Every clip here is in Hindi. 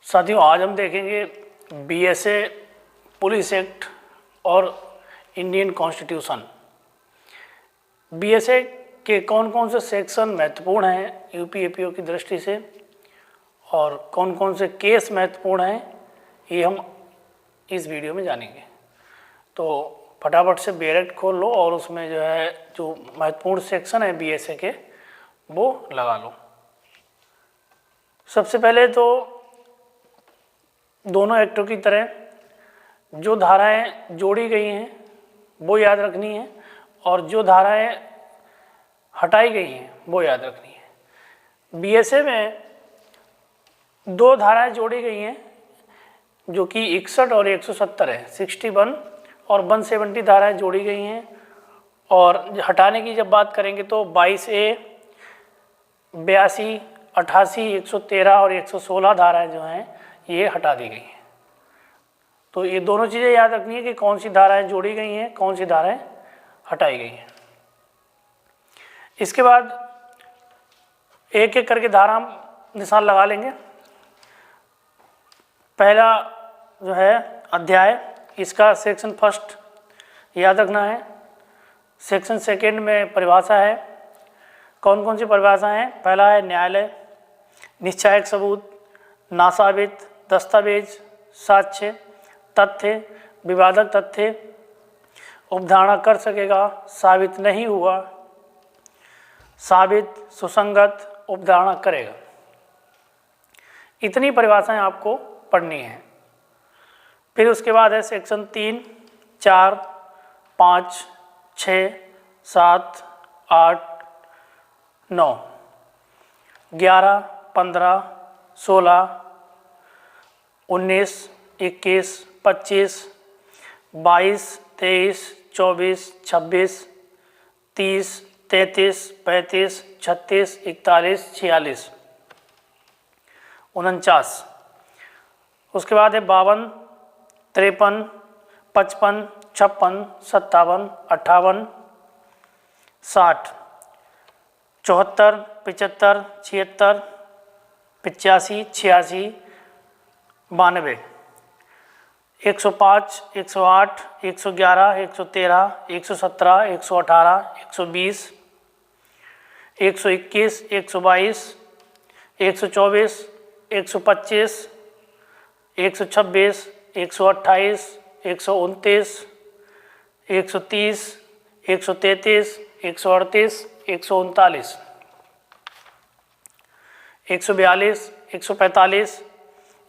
साथियों, आज हम देखेंगे बीएसए पुलिस एक्ट और इंडियन कॉन्स्टिट्यूशन। बीएसए के कौन कौन से सेक्शन महत्वपूर्ण हैं यूपीएपीओ की दृष्टि से और कौन कौन से केस महत्वपूर्ण हैं, ये हम इस वीडियो में जानेंगे। तो फटाफट से बेरेक्ट खोल लो और उसमें जो महत्वपूर्ण सेक्शन है बीएसए के वो लगा लो। सबसे पहले तो दोनों एक्टों की तरह जो धाराएं जोड़ी गई हैं वो याद रखनी है और जो धाराएं हटाई गई हैं वो याद रखनी है। बीएसए में दो धाराएं जोड़ी गई हैं जो कि 61 और 170 है। 61 और 170 धाराएं जोड़ी गई हैं और हटाने की जब बात करेंगे तो 22A, 82, 88, 113 और 116 धाराएं जो हैं ये हटा दी गई हैं। तो ये दोनों चीज़ें याद रखनी है कि कौन सी धाराएं जोड़ी गई हैं, कौन सी धाराएं हटाई गई हैं। इसके बाद एक एक करके धारा निशान लगा लेंगे। पहला जो है अध्याय, इसका सेक्शन फर्स्ट याद रखना है। सेक्शन सेकेंड में परिभाषा है। कौन कौन सी परिभाषा हैं? पहला है न्यायालय, निश्चायक सबूत, नासाबित, दस्तावेज, साक्ष्य, तथ्य, विवादक तथ्य, उपधारणा कर सकेगा, साबित नहीं हुआ, साबित, सुसंगत, उपधारणा करेगा। इतनी परिभाषाएं आपको पढ़नी है। फिर उसके बाद है सेक्शन 3, 4, 5, 6, 7, 8, 9, 11, 15, 16, 19, 21, 25, 22, 23, 24, 26, 30, 33, 35, 36, 41, 46, 49। उसके बाद है 52, 53, 55, 56, 57, 58, 60, 74, 75, 76, 85, 86, 92, 105, 108, 111, 113, 117, 118, 120, 121, 122, 124, 125, 126, 128, 129, 130, 133, 138, 139, 142, 145,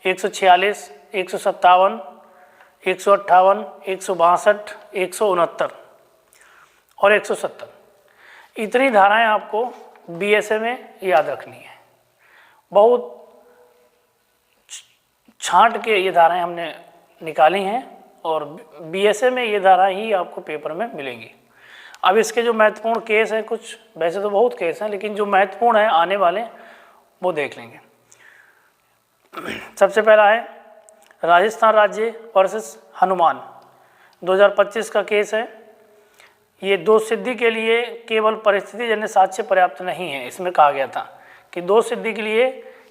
146, 157, 158, 162, 169 और 170। इतनी धाराएं आपको बीएसए में याद रखनी है। बहुत छांट के ये धाराएं हमने निकाली हैं और बीएसए में ये धारा ही आपको पेपर में मिलेंगी। अब इसके जो महत्वपूर्ण केस हैं, कुछ वैसे तो बहुत केस हैं लेकिन जो महत्वपूर्ण है आने वाले वो देख लेंगे। सबसे पहला है राजस्थान राज्य वर्सेस हनुमान, 2025 का केस है। ये दोष सिद्धि के लिए केवल परिस्थितिजन्य साक्ष्य पर्याप्त नहीं है। इसमें कहा गया था कि दोष सिद्धि के लिए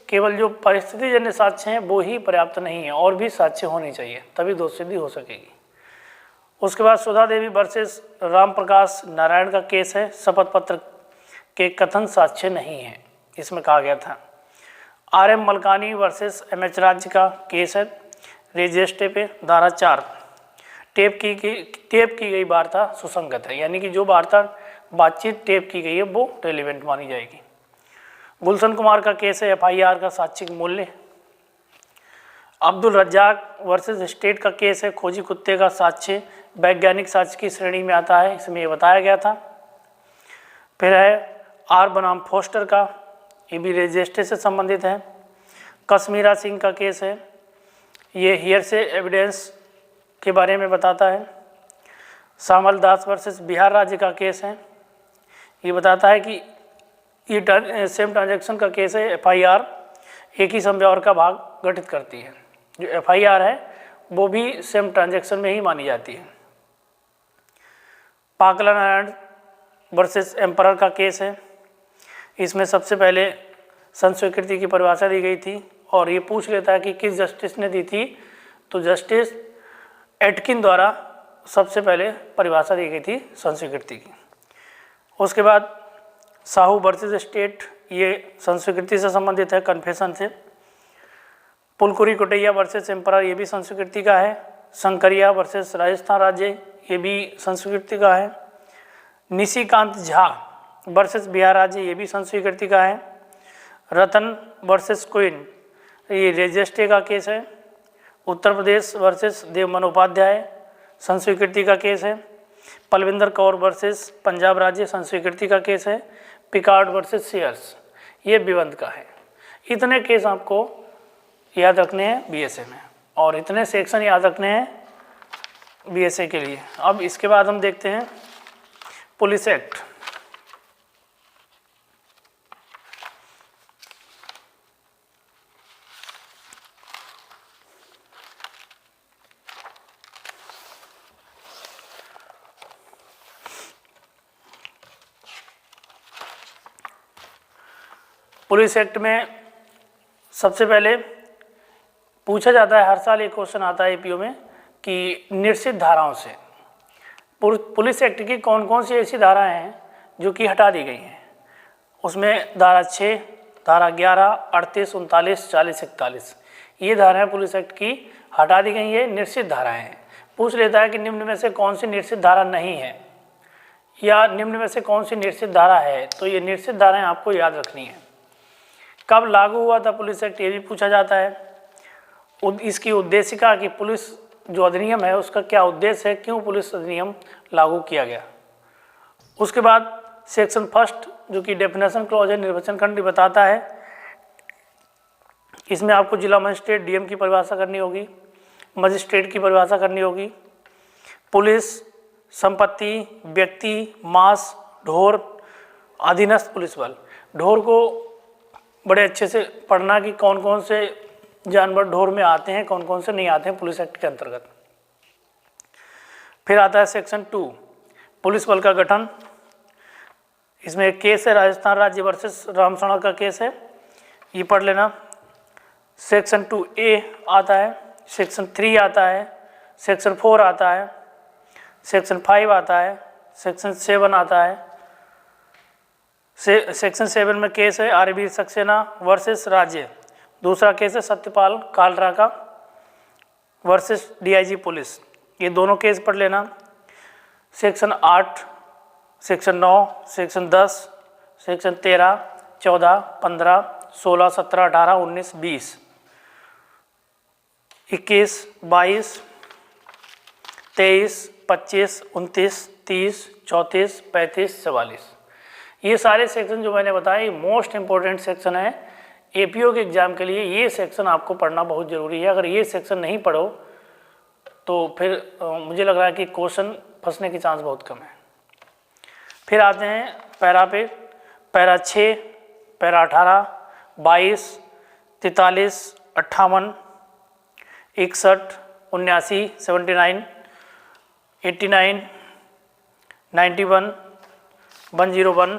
केवल जो परिस्थितिजन्य साक्ष्य हैं वो ही पर्याप्त नहीं है, और भी साक्ष्य होने चाहिए तभी दोष सिद्धि हो सकेगी। उसके बाद सुधा देवी वर्सेस राम प्रकाश नारायण का केस है। शपथ पत्र के कथन साक्ष्य नहीं है, इसमें कहा गया था। RM मलकानी वर्सेस MH राज्य का केस है। रजिस्ट्रे पे धारा 4, टेप की गई वार्ता सुसंगत है, यानी कि जो वार्ता बातचीत टेप की गई है वो रेलिवेंट मानी जाएगी। गुलशन कुमार का केस है FIR का साक्ष्यिक मूल्य। अब्दुल रज्जाक वर्सेस स्टेट का केस है। खोजी कुत्ते का साक्ष्य वैज्ञानिक साक्ष्य की श्रेणी में आता है, इसमें ये बताया गया था। फिर है R बनाम फोस्टर का, ये भी रजिस्ट्रे से संबंधित है। कश्मीरा सिंह का केस है, ये हियर से एविडेंस के बारे में बताता है। श्यामल दास वर्सेस बिहार राज्य का केस है, ये बताता है कि ये सेम ट्रांजैक्शन का केस है। FIR एक ही समझौते का भाग गठित करती है। जो FIR है वो भी सेम ट्रांजैक्शन में ही मानी जाती है। पाकला नारायण वर्सेस एम्परर का केस है। इसमें सबसे पहले संस्वीकृति की परिभाषा दी गई थी और ये पूछ लेता है कि किस जस्टिस ने दी थी, तो जस्टिस एटकिन द्वारा सबसे पहले परिभाषा दी गई थी संस्वीकृति की। उसके बाद साहू वर्सेस स्टेट, ये संस्वीकृति से संबंधित है, कन्फेशन से। पुलकुरी कोटैया वर्सेस एम्परर, ये भी संस्वीकृति का है। शंकरिया वर्सेस राजस्थान राज्य, ये भी संस्वीकृति का है। निशिकांत झा वर्सेस बिहार राज्य, ये भी संस्वीकृति का है। रतन वर्सेस क्वीन, ये रजिस्ट्री का केस है। उत्तर प्रदेश वर्सेस देवमन उपाध्याय, संस्वीकृति का केस है। पलविंदर कौर वर्सेस पंजाब राज्य, संस्वीकृति का केस है। पिकार्ड वर्सेस सीयर्स, ये विबंध का है। इतने केस आपको याद रखने हैं बीएसए में, और इतने सेक्शन याद रखने हैं बीएसए के लिए। अब इसके बाद हम देखते हैं पुलिस एक्ट। पुलिस एक्ट में सबसे पहले पूछा जाता है, हर साल एक क्वेश्चन आता है एपीओ में कि निश्चित धाराओं से पुलिस एक्ट की कौन कौन सी ऐसी धाराएं हैं जो कि हटा दी गई हैं। उसमें धारा 6, धारा 11, 38, 39, 40, 41, ये धाराएं पुलिस एक्ट की हटा दी गई है, निश्चित धाराएं हैं। पूछ लेता है कि निम्न में से कौन सी निश्चित धारा नहीं है, या निम्न में से कौन सी निश्चित धारा है, तो ये निश्चित धाराएं आपको याद रखनी है। कब लागू हुआ था पुलिस एक्ट, ये भी पूछा जाता है। इसकी उद्देशिका कि पुलिस जो अधिनियम है उसका क्या उद्देश्य है, क्यों पुलिस अधिनियम लागू किया गया। उसके बाद सेक्शन 1 जो कि डेफिनेशन क्लॉज है, निर्वचन खंड बताता है। इसमें आपको जिला मजिस्ट्रेट डीएम की परिभाषा करनी होगी, मजिस्ट्रेट की परिभाषा करनी होगी। पुलिस, संपत्ति, व्यक्ति, मास, ढोर, अधीनस्थ पुलिस बल। ढोर को बड़े अच्छे से पढ़ना कि कौन कौन से जानवर ढोर में आते हैं, कौन कौन से नहीं आते हैं पुलिस एक्ट के अंतर्गत। फिर आता है सेक्शन 2 पुलिस बल का गठन। इसमें एक केस है राजस्थान राज्य वर्सेस रामसणा का केस है, ये पढ़ लेना। सेक्शन 2A आता है, सेक्शन 3 आता है, सेक्शन 4 आता है, सेक्शन 5 आता है, सेक्शन 7 आता है। सेक्शन 7 में केस है आरबी सक्सेना वर्सेस राज्य। दूसरा केस है सत्यपाल कालरा का वर्सेस डीआईजी पुलिस, ये दोनों केस पढ़ लेना। सेक्शन 8, सेक्शन 9, सेक्शन 10, सेक्शन 13, 14, 15, 16, 17, 18, 19, 20, 21, 22, 23, 25, 29, 30, 34, 35, 44, ये सारे सेक्शन जो मैंने बताए मोस्ट इम्पोर्टेंट सेक्शन है एपीओ के एग्ज़ाम के लिए। ये सेक्शन आपको पढ़ना बहुत ज़रूरी है। अगर ये सेक्शन नहीं पढ़ो तो फिर मुझे लग रहा है कि क्वेश्चन फंसने की चांस बहुत कम है। फिर आते हैं पैरा पे, पैरा 6, पैरा 18, 22, 43, 58, 61, 79, 79, 89, 91, 101,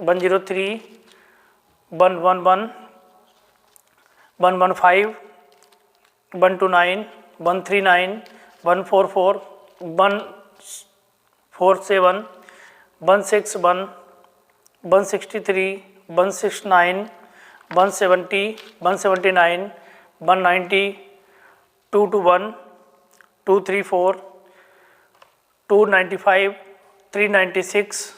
103, 111, 115, 129, 139, 144, 147, 161, 163, 169, 170, 179, 190, 221, 234, 295, 396,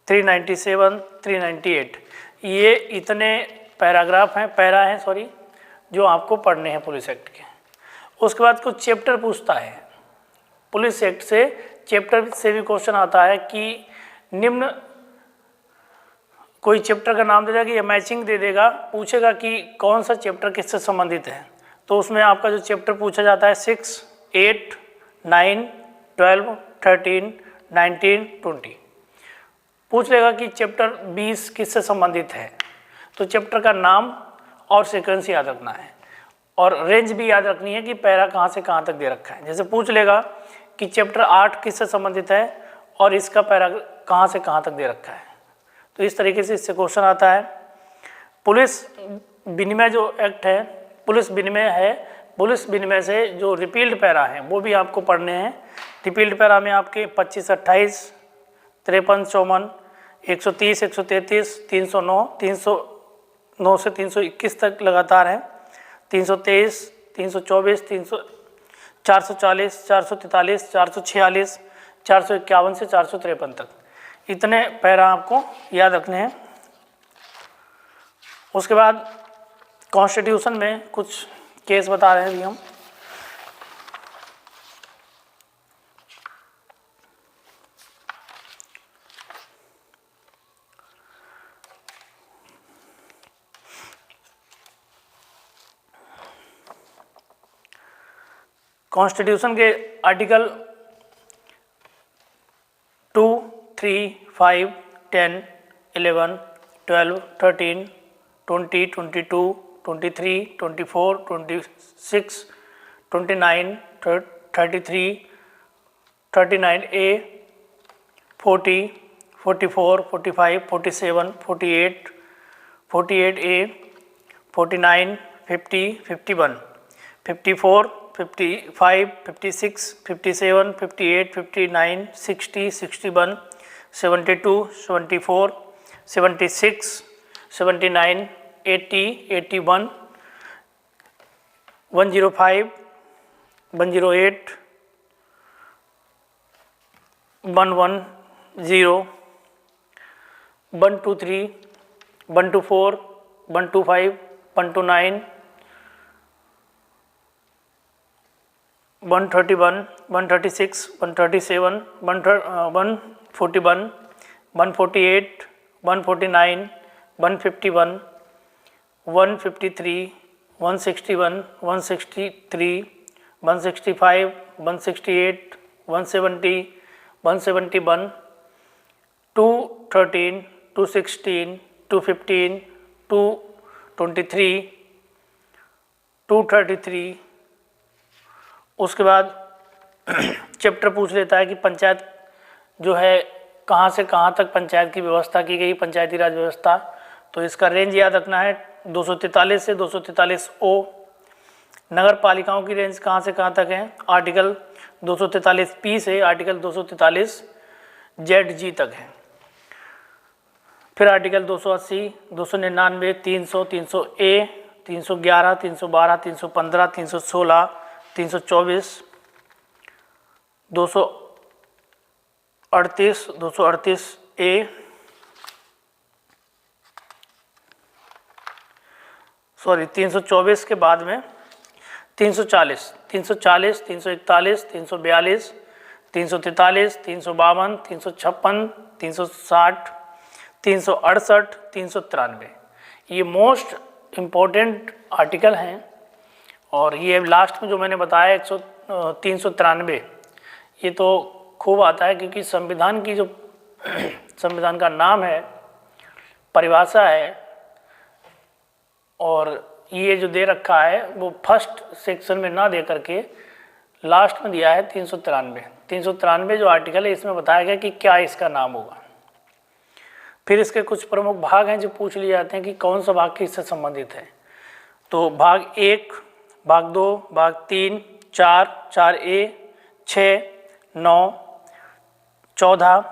397, 398, ये इतने पैराग्राफ हैं, पैरा हैं सॉरी, जो आपको पढ़ने हैं पुलिस एक्ट के। उसके बाद कुछ चैप्टर पूछता है पुलिस एक्ट से, चैप्टर से भी क्वेश्चन आता है कि निम्न कोई चैप्टर का नाम दे देगा या मैचिंग दे देगा, पूछेगा कि कौन सा चैप्टर किससे संबंधित है। तो उसमें आपका जो चैप्टर पूछा जाता है 6, 8, 9, 12, 13, 19, 20, पूछ लेगा कि चैप्टर 20 किससे संबंधित है। तो चैप्टर का नाम और सीक्वेंस याद रखना है, और रेंज भी याद रखनी है कि पैरा कहाँ से कहाँ तक दे रखा है। जैसे पूछ लेगा कि चैप्टर 8 किससे संबंधित है और इसका पैरा कहाँ से कहाँ तक दे रखा है। तो इस तरीके से इससे क्वेश्चन आता है। पुलिस विनिमय जो एक्ट है, पुलिस विनिमय है, पुलिस विनिमय से जो रिपील्ड पैरा हैं वो भी आपको पढ़ने हैं। रिपील्ड पैरा में आपके 25, 28, 53, 54, 130, 133, 309, 309 से 321 तक लगातार हैं, 323, 324, 440, 443, 446, 451 से 453 तक, इतने पैरा आपको याद रखने हैं। उसके बाद कॉन्स्टिट्यूशन में कुछ केस बता रहे हैं अभी हम। कॉन्स्टिट्यूशन के आर्टिकल 2, 3, 5, 10, 11, 12, 13, 20, 22, 23, 24, 26, 29, 33, 39A, 40, 44, 45, 47, 48, 48A, 49, 50, 51, 54, 55, 56, 57, 58, 59, 60, 61, 72, 74, 76, 79, 80, 81, 105, 108, 110, 123, 124, 125, 129, 131, 136, 137, 141, 148, 149, 151, 153, 161, 163, 165, 168, 170, 171, 213, 216, 215, 223, 233। उसके बाद चैप्टर पूछ लेता है कि पंचायत जो है कहाँ से कहाँ तक पंचायत की व्यवस्था की गई, पंचायती राज व्यवस्था। तो इसका रेंज याद रखना है 243 से 243 ओ। नगर पालिकाओं की रेंज कहाँ से कहाँ तक है, आर्टिकल 243 पी से आर्टिकल 243 जेड जी तक है। फिर आर्टिकल 280, 299, 300, 300 ए, 311, 312, 315, 316, 324, 238, 238 ए, सॉरी 324 के बाद में 340, 340, 341, 342, 343, 352, 356, 360, 368, 393, ये मोस्ट इम्पोर्टेंट आर्टिकल हैं। और ये लास्ट में जो मैंने बताया 393, ये तो खूब आता है क्योंकि संविधान की जो संविधान का नाम है, परिभाषा है, और ये जो दे रखा है वो फर्स्ट सेक्शन में ना दे करके लास्ट में दिया है 393। 393 जो आर्टिकल है इसमें बताया गया कि क्या इसका नाम होगा। फिर इसके कुछ प्रमुख भाग हैं जो पूछ लिए जाते हैं कि कौन सा भाग किससे संबंधित है। तो भाग 1, भाग 2, भाग 3, 4, 4A, 6, 9, 14,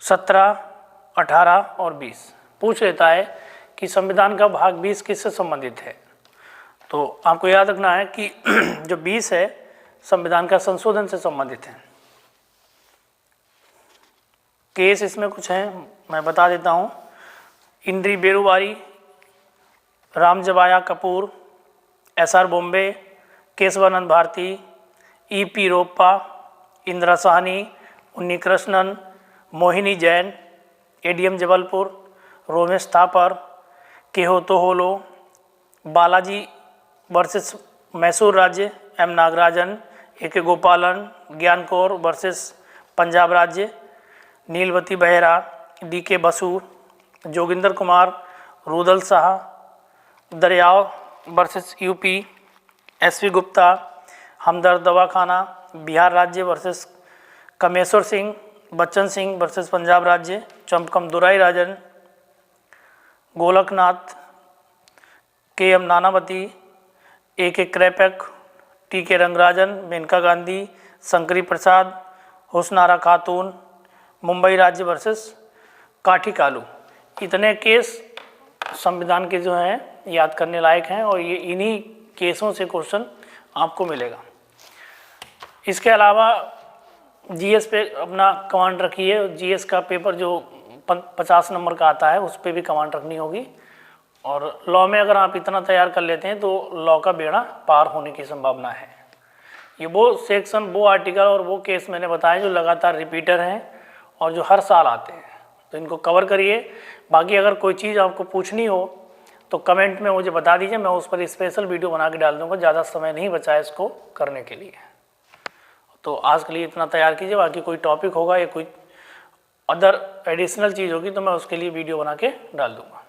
17, 18 और 20 पूछ लेता है कि संविधान का भाग 20 किससे संबंधित है। तो आपको याद रखना है कि जो 20 है संविधान का संशोधन से संबंधित है। केस इसमें कुछ हैं, मैं बता देता हूँ। इंद्री बेरुवारी, रामजबाया कपूर, SR बॉम्बे, केशवानंद भारती, EP रोप्पा, इंदिरा साहनी, उन्नी कृष्णन, मोहिनी जैन, ADM जबलपुर, रोमेश थापर, केहोतो होलो, बालाजी वर्सेस मैसूर राज्य, M नागराजन, AK गोपालन, ज्ञान कौर वर्सेस पंजाब राज्य, Nilabati Behera, DK Basu, Joginder Kumar, Rudul Shah, Daryao versus UP, SV Gupta, Hamdard Dawakhana, Bihar राज्य वर्सेस कमेश्वर सिंह, बच्चन सिंह वर्सेस पंजाब राज्य, Champakam Durai Rajan, Golaknath K M. Nanavati, A K. Kraipak, T K. Rangarajan, Maneka Gandhi, Shankari Prasad, Hussainara Khatoon, Mumbai राज्य वर्सेस काठी कालू। इतने केस संविधान के जो हैं याद करने लायक हैं और ये इन्हीं केसों से क्वेश्चन आपको मिलेगा। इसके अलावा जीएस पे अपना कमांड रखिए। जीएस का पेपर जो 50 नंबर का आता है उस पर भी कमांड रखनी होगी। और लॉ में अगर आप इतना तैयार कर लेते हैं तो लॉ का बेड़ा पार होने की संभावना है। ये वो सेक्शन, वो आर्टिकल और वो केस मैंने बताए जो लगातार रिपीटर हैं और जो हर साल आते हैं, तो इनको कवर करिए। बाकी अगर कोई चीज़ आपको पूछनी हो तो कमेंट में मुझे बता दीजिए, मैं उस पर स्पेशल वीडियो बना के डाल दूँगा। ज़्यादा समय नहीं बचा है इसको करने के लिए। तो आज के लिए इतना तैयार कीजिए। बाकी कोई टॉपिक होगा या कोई अदर एडिशनल चीज़ होगी तो मैं उसके लिए वीडियो बना के डाल दूँगा।